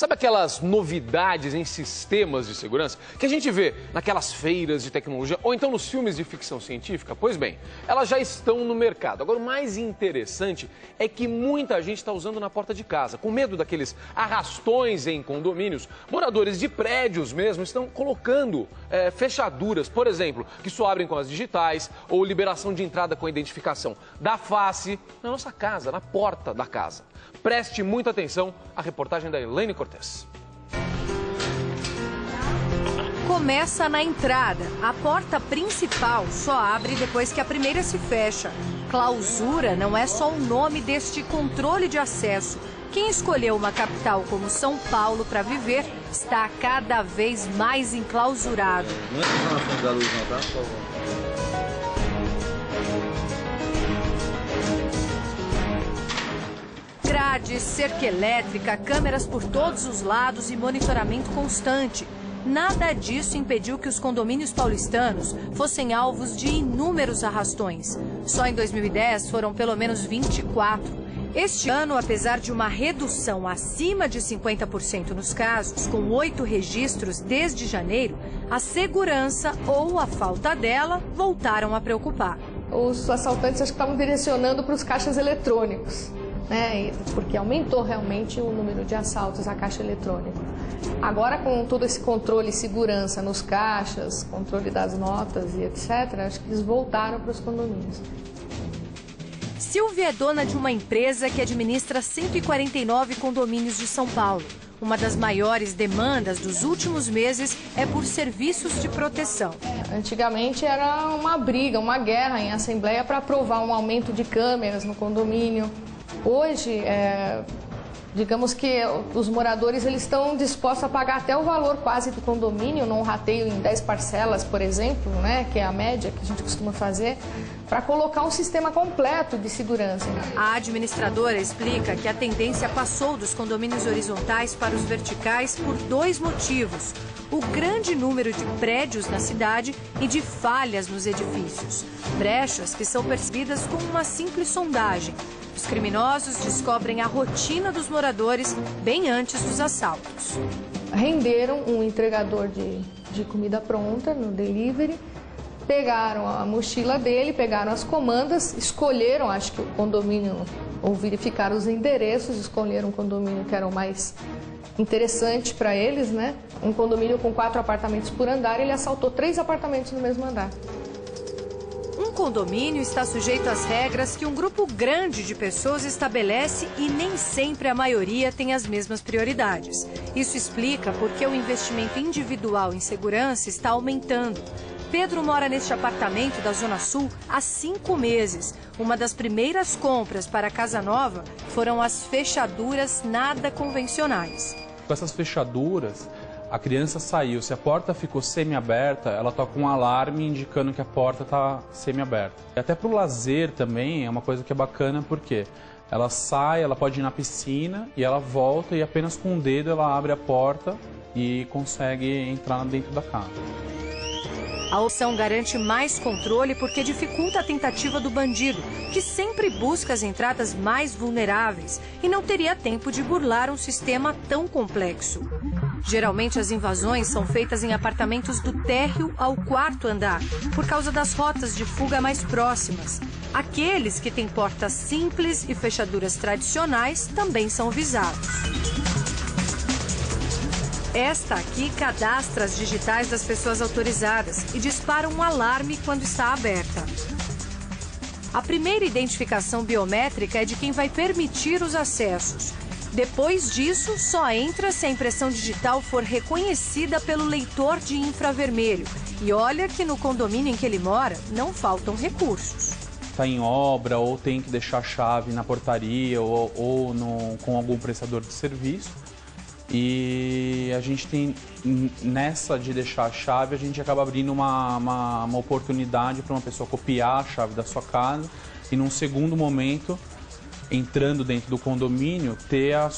Sabe aquelas novidades em sistemas de segurança que a gente vê naquelas feiras de tecnologia ou então nos filmes de ficção científica? Pois bem, elas já estão no mercado. Agora, o mais interessante é que muita gente está usando na porta de casa. Com medo daqueles arrastões em condomínios, moradores de prédios mesmo estão colocando fechaduras, por exemplo, que só abrem com as digitais ou liberação de entrada com a identificação da face na nossa casa, na porta da casa. Preste muita atenção à reportagem da Elaine Cortez. Começa na entrada. A porta principal só abre depois que a primeira se fecha. Clausura não é só o nome deste controle de acesso. Quem escolheu uma capital como São Paulo para viver está cada vez mais enclausurado. Não entra na frente da luz não, tá? Por favor. Grades, cerca elétrica, câmeras por todos os lados e monitoramento constante. Nada disso impediu que os condomínios paulistanos fossem alvos de inúmeros arrastões. Só em 2010 foram pelo menos 24. Este ano, apesar de uma redução acima de 50% nos casos, com 8 registros desde janeiro, a segurança ou a falta dela voltaram a preocupar. Os assaltantes acho que estavam direcionando para os caixas eletrônicos, né? Porque aumentou realmente o número de assaltos à caixa eletrônica. Agora, com todo esse controle e segurança nos caixas, controle das notas e etc., acho que eles voltaram para os condomínios. Silvia é dona de uma empresa que administra 149 condomínios de São Paulo. Uma das maiores demandas dos últimos meses é por serviços de proteção. Antigamente era uma briga, uma guerra em assembleia para aprovar um aumento de câmeras no condomínio. Hoje, digamos que os moradores eles estão dispostos a pagar até o valor quase do condomínio, num rateio em 10 parcelas, por exemplo, né, que é a média que a gente costuma fazer, para colocar um sistema completo de segurança. A administradora explica que a tendência passou dos condomínios horizontais para os verticais por 2 motivos: o grande número de prédios na cidade e de falhas nos edifícios. Brechas que são percebidas com uma simples sondagem. Os criminosos descobrem a rotina dos moradores bem antes dos assaltos. Renderam um entregador de comida pronta no delivery, pegaram a mochila dele, pegaram as comandas, escolheram, acho que o condomínio, ou verificaram os endereços, escolheram um condomínio que era o mais interessante para eles, né? Um condomínio com 4 apartamentos por andar, ele assaltou 3 apartamentos no mesmo andar. Um condomínio está sujeito às regras que um grupo grande de pessoas estabelece e nem sempre a maioria tem as mesmas prioridades. Isso explica por que o investimento individual em segurança está aumentando. Pedro mora neste apartamento da Zona Sul há 5 meses. Uma das primeiras compras para a casa nova foram as fechaduras nada convencionais. Com essas fechaduras, a criança saiu, se a porta ficou semi-aberta, ela toca um alarme indicando que a porta está semi-aberta. E até para o lazer também é uma coisa que é bacana, porque ela sai, ela pode ir na piscina e ela volta e apenas com o dedo ela abre a porta e consegue entrar dentro da casa. A opção garante mais controle porque dificulta a tentativa do bandido, que sempre busca as entradas mais vulneráveis e não teria tempo de burlar um sistema tão complexo. Geralmente as invasões são feitas em apartamentos do térreo ao 4º andar, por causa das rotas de fuga mais próximas. Aqueles que têm portas simples e fechaduras tradicionais também são visados. Esta aqui cadastra as digitais das pessoas autorizadas e dispara um alarme quando está aberta. A primeira identificação biométrica é de quem vai permitir os acessos. Depois disso, só entra se a impressão digital for reconhecida pelo leitor de infravermelho. E olha que no condomínio em que ele mora não faltam recursos. Está em obra ou tem que deixar a chave na portaria ou com algum prestador de serviço. E a gente tem, nessa de deixar a chave, a gente acaba abrindo uma oportunidade para uma pessoa copiar a chave da sua casa e num segundo momento entrando dentro do condomínio, ter a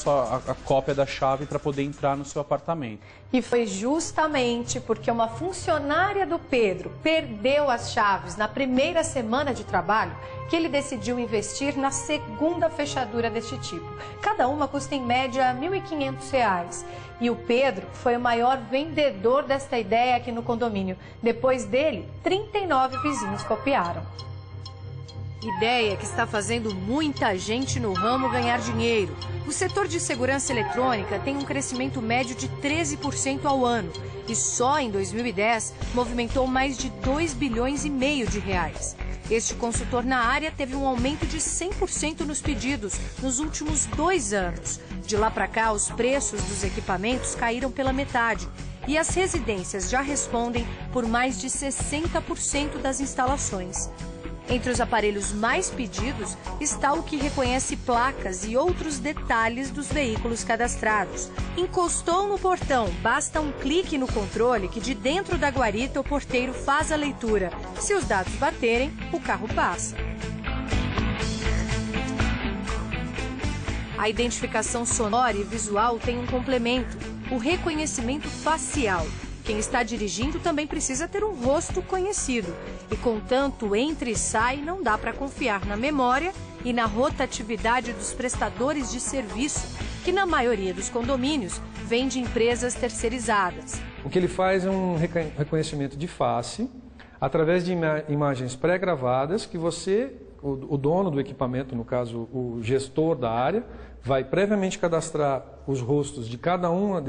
cópia da chave para poder entrar no seu apartamento. E foi justamente porque uma funcionária do Pedro perdeu as chaves na primeira semana de trabalho que ele decidiu investir na segunda fechadura deste tipo. Cada uma custa em média R$ 1.500. E o Pedro foi o maior vendedor desta ideia aqui no condomínio. Depois dele, 39 vizinhos copiaram. Ideia que está fazendo muita gente no ramo ganhar dinheiro. O setor de segurança eletrônica tem um crescimento médio de 13% ao ano e só em 2010 movimentou mais de 2,5 bilhões de reais. Este consultor na área teve um aumento de 100% nos pedidos nos últimos 2 anos. De lá para cá, os preços dos equipamentos caíram pela metade e as residências já respondem por mais de 60% das instalações. Entre os aparelhos mais pedidos está o que reconhece placas e outros detalhes dos veículos cadastrados. Encostou no portão, basta um clique no controle que de dentro da guarita o porteiro faz a leitura. Se os dados baterem, o carro passa. A identificação sonora e visual tem um complemento, o reconhecimento facial. Quem está dirigindo também precisa ter um rosto conhecido. E com tanto entra e sai, não dá para confiar na memória e na rotatividade dos prestadores de serviço, que na maioria dos condomínios vem de empresas terceirizadas. O que ele faz é um reconhecimento de face, através de imagens pré-gravadas, que você, o dono do equipamento, no caso o gestor da área, vai previamente cadastrar os rostos de cada um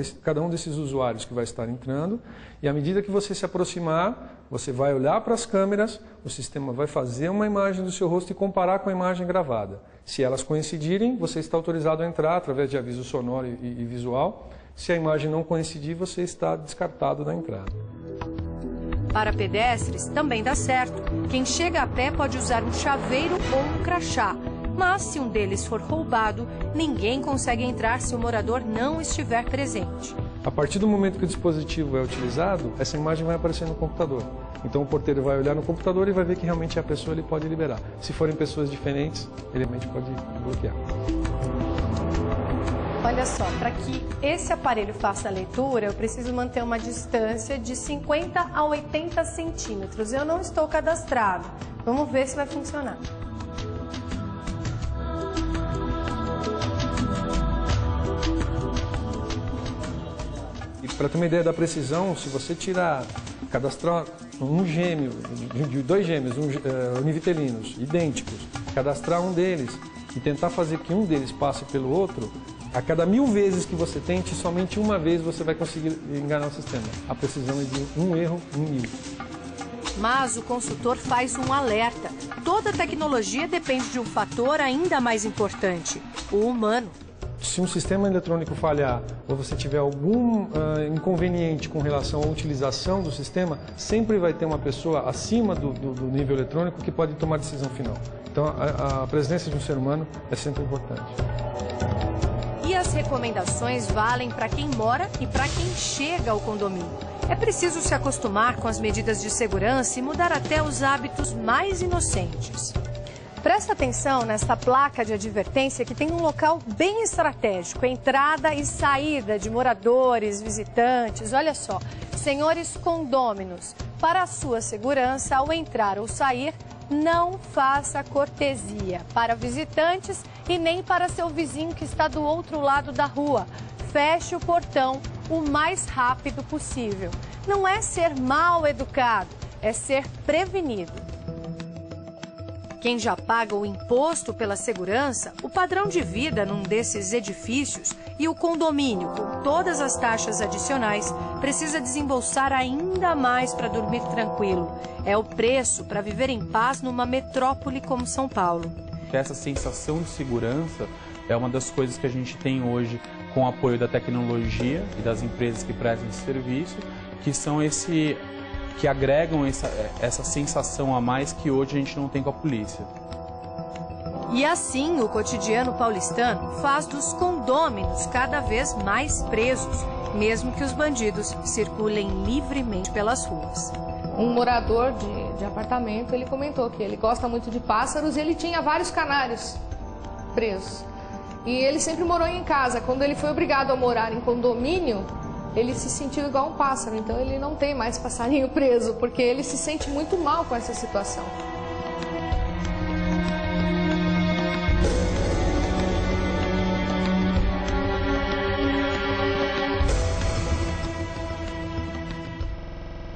desses usuários que vai estar entrando, e à medida que você se aproximar, você vai olhar para as câmeras, o sistema vai fazer uma imagem do seu rosto e comparar com a imagem gravada. Se elas coincidirem, você está autorizado a entrar através de aviso sonoro e visual. Se a imagem não coincidir, você está descartado da entrada. Para pedestres, também dá certo. Quem chega a pé pode usar um chaveiro ou um crachá. Mas se um deles for roubado, ninguém consegue entrar se o morador não estiver presente. A partir do momento que o dispositivo é utilizado, essa imagem vai aparecer no computador. Então o porteiro vai olhar no computador e vai ver que realmente é a pessoa, ele pode liberar. Se forem pessoas diferentes, ele realmente pode bloquear. Olha só, para que esse aparelho faça a leitura, eu preciso manter uma distância de 50 a 80 centímetros. Eu não estou cadastrado. Vamos ver se vai funcionar. Para ter uma ideia da precisão, se você cadastrar um gêmeo, dois gêmeos univitelinos, idênticos, cadastrar um deles e tentar fazer que um deles passe pelo outro, a cada 1000 vezes que você tente, somente uma vez você vai conseguir enganar o sistema. A precisão é de um erro em 1000. Mas o consultor faz um alerta. Toda tecnologia depende de um fator ainda mais importante, o humano. Se um sistema eletrônico falhar ou você tiver algum inconveniente com relação à utilização do sistema, sempre vai ter uma pessoa acima do nível eletrônico que pode tomar a decisão final. Então, a presença de um ser humano é sempre importante. E as recomendações valem para quem mora e para quem chega ao condomínio. É preciso se acostumar com as medidas de segurança e mudar até os hábitos mais inocentes. Presta atenção nesta placa de advertência que tem um local bem estratégico, entrada e saída de moradores, visitantes. Olha só, senhores condôminos, para a sua segurança, ao entrar ou sair, não faça cortesia para visitantes e nem para seu vizinho que está do outro lado da rua. Feche o portão o mais rápido possível. Não é ser mal educado, é ser prevenido. Quem já paga o imposto pela segurança, o padrão de vida num desses edifícios e o condomínio, com todas as taxas adicionais, precisa desembolsar ainda mais para dormir tranquilo. É o preço para viver em paz numa metrópole como São Paulo. Essa sensação de segurança é uma das coisas que a gente tem hoje com o apoio da tecnologia e das empresas que prestam esse serviço, que são que agregam essa sensação a mais que hoje a gente não tem com a polícia. E assim, o cotidiano paulistano faz dos condôminos cada vez mais presos, mesmo que os bandidos circulem livremente pelas ruas. Um morador de apartamento, ele comentou que ele gosta muito de pássaros e ele tinha vários canários. presos. E ele sempre morou em casa. Quando ele foi obrigado a morar em condomínio, ele se sentiu igual um pássaro. Então ele não tem mais passarinho preso, porque ele se sente muito mal com essa situação.